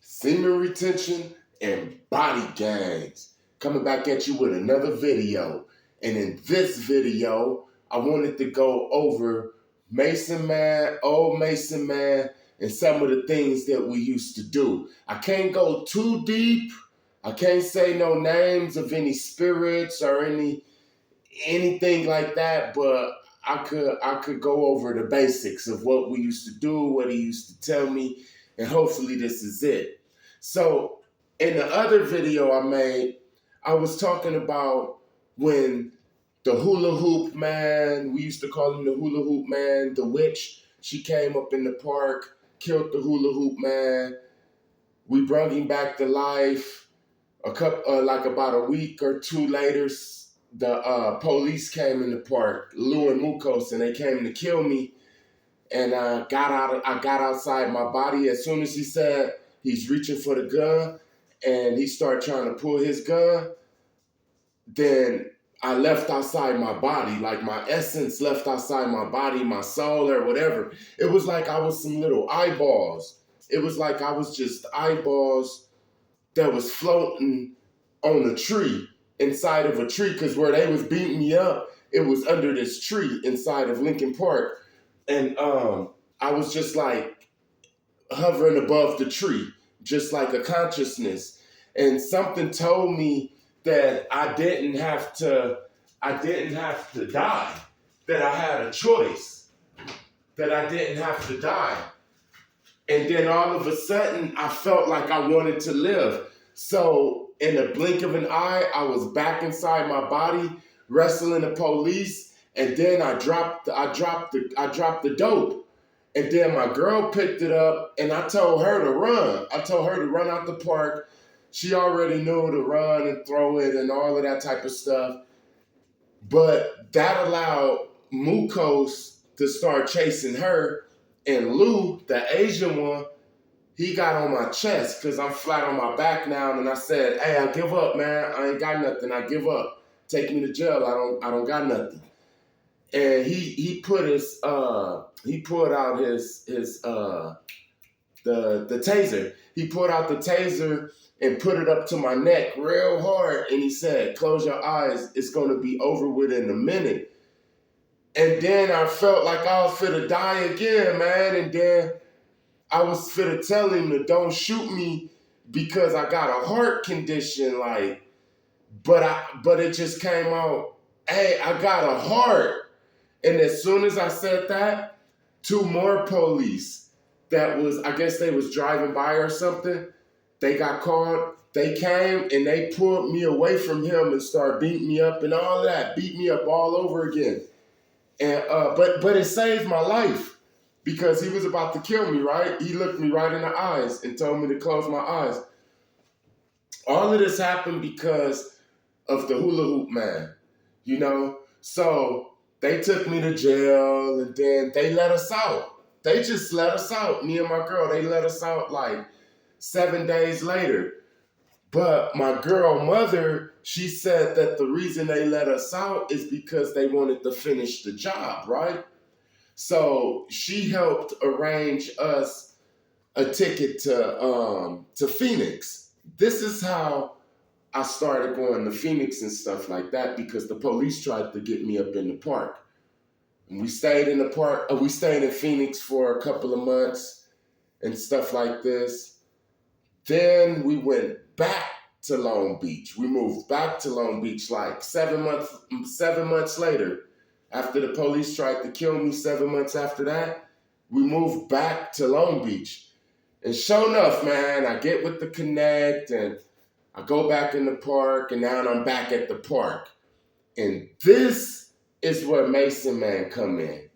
semen retention, and body gangs. Coming back at you with another video. And in this video, I wanted to go over Mason Man, old Mason Man, and some of the things that we used to do. I can't go too deep. I can't say no names of any spirits or anything like that, but I could go over the basics of what we used to do, what he used to tell me, and hopefully this is it. So in the other video I made, I was talking about when the hula hoop man, we used to call him the hula hoop man, the witch, she came up in the park, killed the hula hoop man. We brought him back to life. Like about a week or two later, the police came in the park, Lou and Mukos, and they came to kill me. And I got outside my body as soon as he said he's reaching for the gun, and he started trying to pull his gun. Then I left outside my body, like my essence left outside my body, my soul or whatever. It was like I was some little eyeballs. It was like I was just eyeballs that was floating on a tree, inside of a tree, because where they was beating me up, it was under this tree inside of Lincoln Park. And I was just like hovering above the tree, just like a consciousness. And something told me that I didn't have to die, that I had a choice, that I didn't have to die. And then all of a sudden, I felt like I wanted to live. So in a blink of an eye, I was back inside my body, wrestling the police, and then I dropped the dope. And then my girl picked it up, and I told her to run. I told her to run out the park. She already knew to run and throw it and all of that type of stuff. But that allowed Mukos to start chasing her. And Lou, the Asian one, he got on my chest because I'm flat on my back now. And I said, hey, I give up, man. I ain't got nothing. I give up. Take me to jail. I don't got nothing. And he pulled out the taser. He pulled out the taser and put it up to my neck real hard. And he said, close your eyes. It's going to be over with in a minute. And then I felt like I was finna die again, man. And then I was finna tell him to don't shoot me because I got a heart condition. But it just came out, hey, I got a heart. And as soon as I said that, two more police I guess they was driving by or something. They got called. They came and they pulled me away from him and started beating me up and all that. Beat me up all over again. And but it saved my life because he was about to kill me, right? He looked me right in the eyes and told me to close my eyes. All of this happened because of the hula hoop man, you know? So they took me to jail and then they let us out. They just let us out, me and my girl. They let us out like 7 days later. But my girl mother, she said that the reason they let us out is because they wanted to finish the job, right? So she helped arrange us a ticket to Phoenix. This is how I started going to Phoenix and stuff like that because the police tried to get me up in the park. And we stayed in the park. We stayed in Phoenix for a couple of months and stuff like this. Then we went back to Long Beach. We moved back to Long Beach like 7 months later. After the police tried to kill me 7 months after that, we moved back to Long Beach. And sure enough, man, I get with the Connect and I go back in the park and now I'm back at the park. And this is where Mason Man come in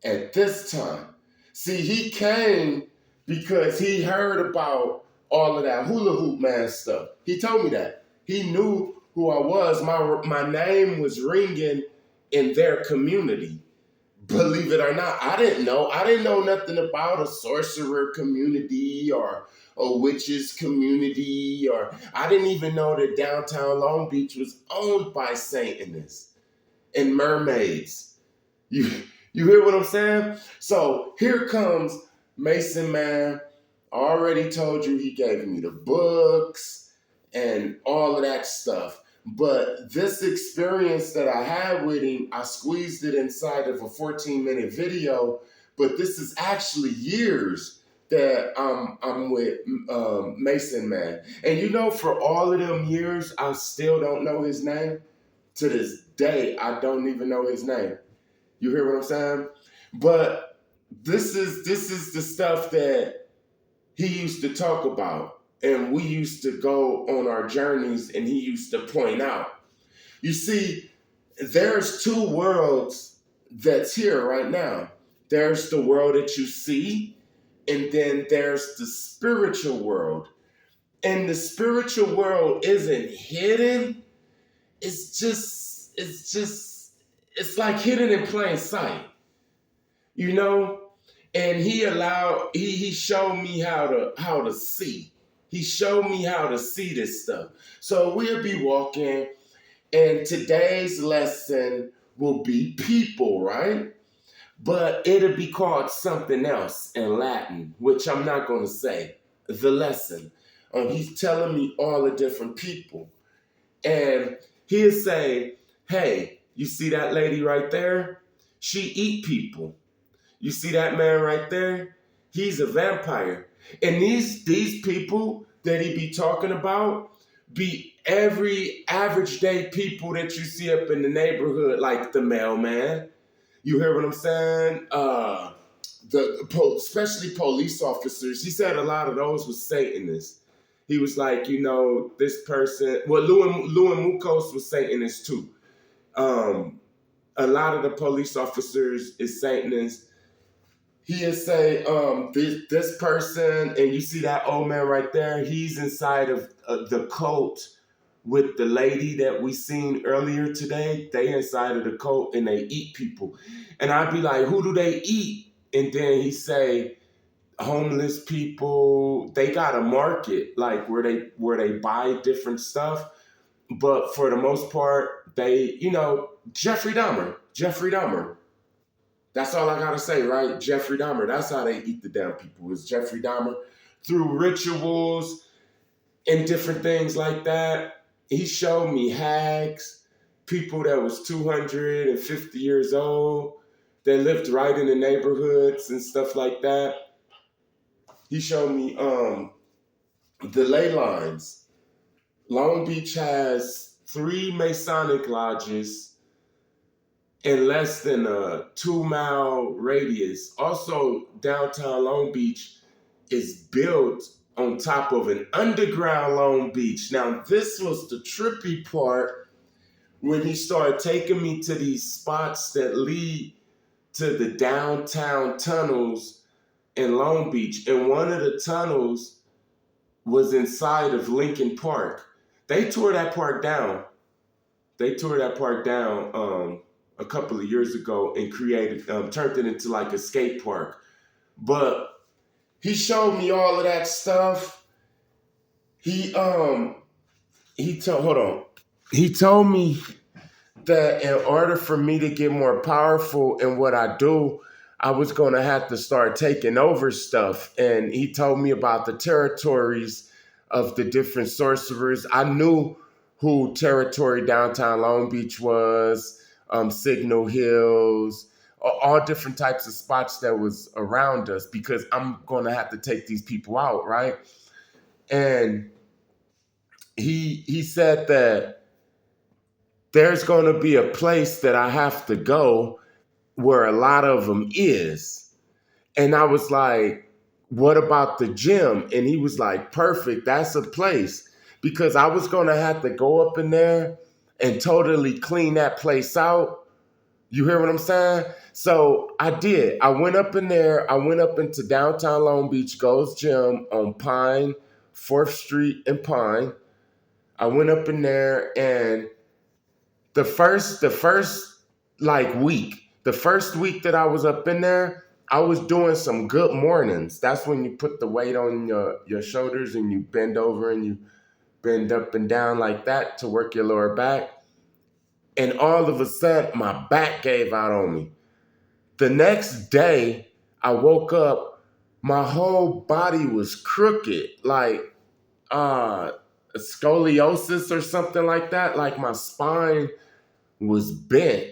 at this time. See, he came because he heard about all of that hula hoop man stuff. He told me that. He knew who I was. My name was ringing in their community. Believe it or not, I didn't know. I didn't know nothing about a sorcerer community or a witches community, or I didn't even know that downtown Long Beach was owned by Satanists and mermaids. You hear what I'm saying? So here comes Mason Man I already told you he gave me the books and all of that stuff. But this experience that I had with him, I squeezed it inside of a 14-minute video. But this is actually years that I'm with Mason Man. And you know, for all of them years, I still don't know his name. To this day, I don't even know his name. You hear what I'm saying? But this is the stuff that he used to talk about, and we used to go on our journeys, and he used to point out. You see, there's two worlds that's here right now. There's the world that you see, and then there's the spiritual world. And the spiritual world isn't hidden. It's like hidden in plain sight, you know? And he showed me how to see. He showed me how to see this stuff. So we'll be walking, and today's lesson will be people, right? But it'll be called something else in Latin, which I'm not going to say. The lesson. He's telling me all the different people. And he'll say, hey, you see that lady right there? She eat people. You see that man right there? He's a vampire. And these people that he be talking about be every average day people that you see up in the neighborhood, like the mailman. You hear what I'm saying? Especially police officers. He said a lot of those was Satanists. He was like, you know, this person. Well, Lou and Mukos was Satanists too. A lot of the police officers is Satanists. He'll say, this person, and you see that old man right there, he's inside of the cult with the lady that we seen earlier today. They inside of the cult and they eat people. And I'd be like, who do they eat? And then he say, homeless people. They got a market, like where they buy different stuff. But for the most part, they, you know, Jeffrey Dahmer. That's all I gotta say, right? Jeffrey Dahmer. That's how they eat the damn people, is Jeffrey Dahmer. Through rituals and different things like that. He showed me hags, people that was 250 years old, that lived right in the neighborhoods and stuff like that. He showed me the ley lines. Long Beach has 3 Masonic lodges in less than a 2-mile radius. Also, downtown Long Beach is built on top of an underground Long Beach. Now, this was the trippy part when he started taking me to these spots that lead to the downtown tunnels in Long Beach. And one of the tunnels was inside of Lincoln Park. They tore that park down. A couple of years ago and turned it into like a skate park. But he showed me all of that stuff. He told me that in order for me to get more powerful in what I do, I was going to have to start taking over stuff. And he told me about the territories of the different sorcerers. I knew who Territory Downtown Long Beach was, Signal Hills, all different types of spots that was around us, because I'm going to have to take these people out, right? And he said that there's going to be a place that I have to go where a lot of them is. And I was like, what about the gym? And he was like, perfect, that's a place. Because I was going to have to go up in there and totally clean that place out. You hear what I'm saying? So I did. I went up in there. I went up into downtown Long Beach, Gold's Gym on Pine, 4th Street and Pine. I went up in there, and the first week that I was up in there, I was doing some good mornings. That's when you put the weight on your shoulders and you bend over and you bend up and down like that to work your lower back. And all of a sudden, my back gave out on me. The next day, I woke up my whole body was crooked, like scoliosis or something like that. Like my spine was bent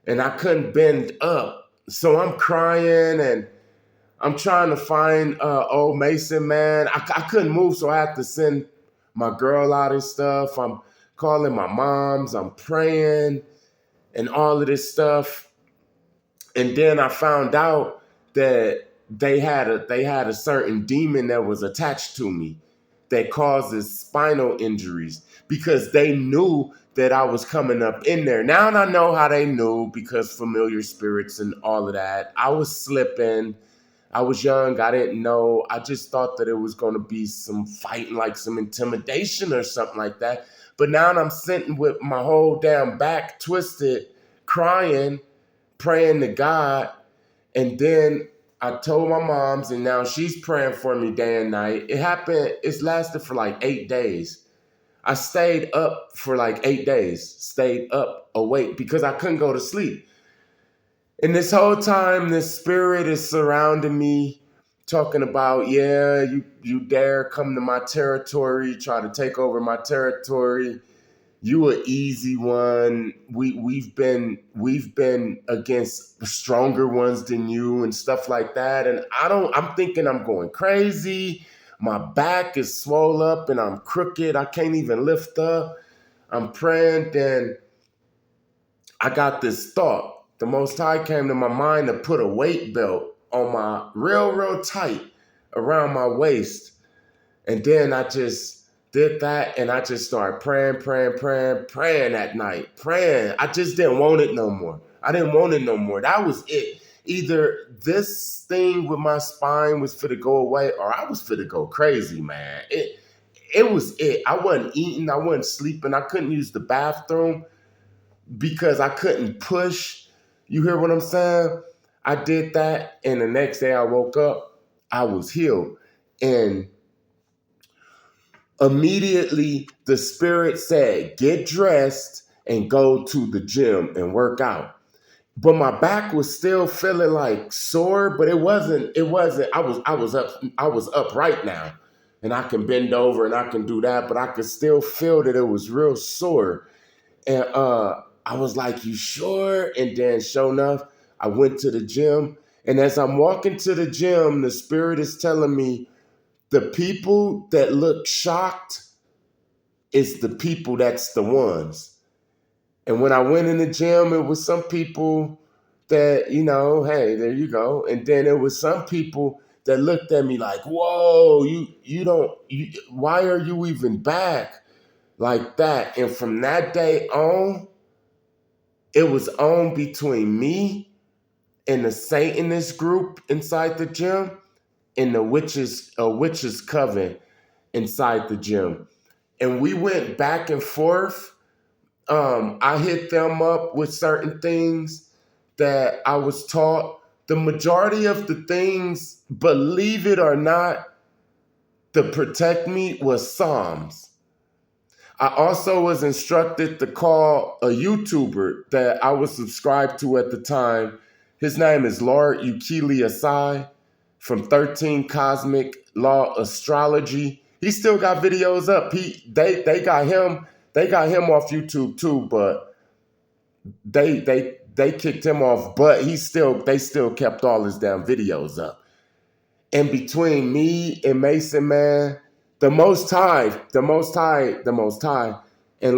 and I couldn't bend up. So I'm crying and I'm trying to find old Mason, man. I couldn't move, so I had to send my girl out and stuff. I'm calling my moms, I'm praying and all of this stuff. And then I found out that they had a certain demon that was attached to me that causes spinal injuries because they knew that I was coming up in there. Now I know how they knew because familiar spirits and all of that. I was slipping. I was young. I didn't know. I just thought that it was going to be some fighting, like some intimidation or something like that. But now I'm sitting with my whole damn back twisted, crying, praying to God. And then I told my moms, and now she's praying for me day and night. It's lasted for like 8 days. I stayed up for like 8 days, stayed up awake because I couldn't go to sleep. And this whole time, this spirit is surrounding me, talking about, yeah, you dare come to my territory, try to take over my territory. You an easy one. We've been against stronger ones than you and stuff like that. And I'm thinking I'm going crazy. My back is swole up and I'm crooked. I can't even lift up. I'm praying. Then I got this thought. The Most High came to my mind to put a weight belt on my real tight around my waist. And then I just did that and I just started praying at night. Praying. I just didn't want it no more. I didn't want it no more. That was it. Either this thing with my spine was for to go away or I was for to go crazy, man. It was it. I wasn't eating. I wasn't sleeping. I couldn't use the bathroom because I couldn't push. You hear what I'm saying? I did that and the next day I woke up, I was healed. And immediately, the spirit said, get dressed and go to the gym and work out. But my back was still feeling like sore, but it wasn't, I was upright now. And I can bend over and I can do that, but I could still feel that it was real sore. And I was like, you sure? And then sure enough, I went to the gym. And as I'm walking to the gym, the spirit is telling me the people that look shocked it's the people that's the ones. And when I went in the gym, it was some people that, hey, there you go. And then it was some people that looked at me like, whoa, why are you even back like that? And from that day on, it was on between me and the Satanist group inside the gym and the witches coven inside the gym. And we went back and forth. I hit them up with certain things that I was taught. The majority of the things, believe it or not, to protect me was Psalms. I also was instructed to call a YouTuber that I was subscribed to at the time. His name is Lord Ukili Asai from 13 Cosmic Law Astrology. He still got videos up. They got him off YouTube too, but they kicked him off. But they still kept all his damn videos up. And between me and Mason, man, the Most High, and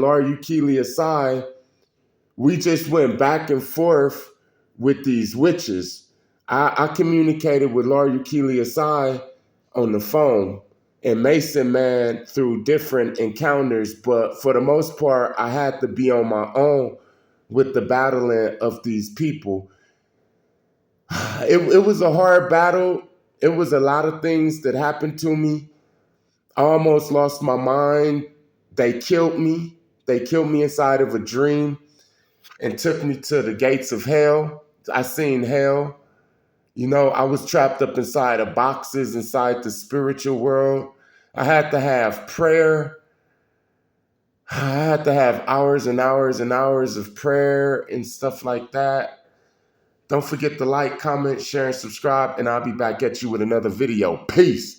Lord Ukili Asai, we just went back and forth with these witches. I communicated with Lord Ukili Asai on the phone and Mason, man, through different encounters. But for the most part, I had to be on my own with the battling of these people. It was a hard battle. It was a lot of things that happened to me. I almost lost my mind. They killed me. They killed me inside of a dream and took me to the gates of hell. I seen hell. I was trapped up inside of boxes inside the spiritual world. I had to have prayer. I had to have hours and hours and hours of prayer and stuff like that. Don't forget to like, comment, share, and subscribe, and I'll be back at you with another video. Peace.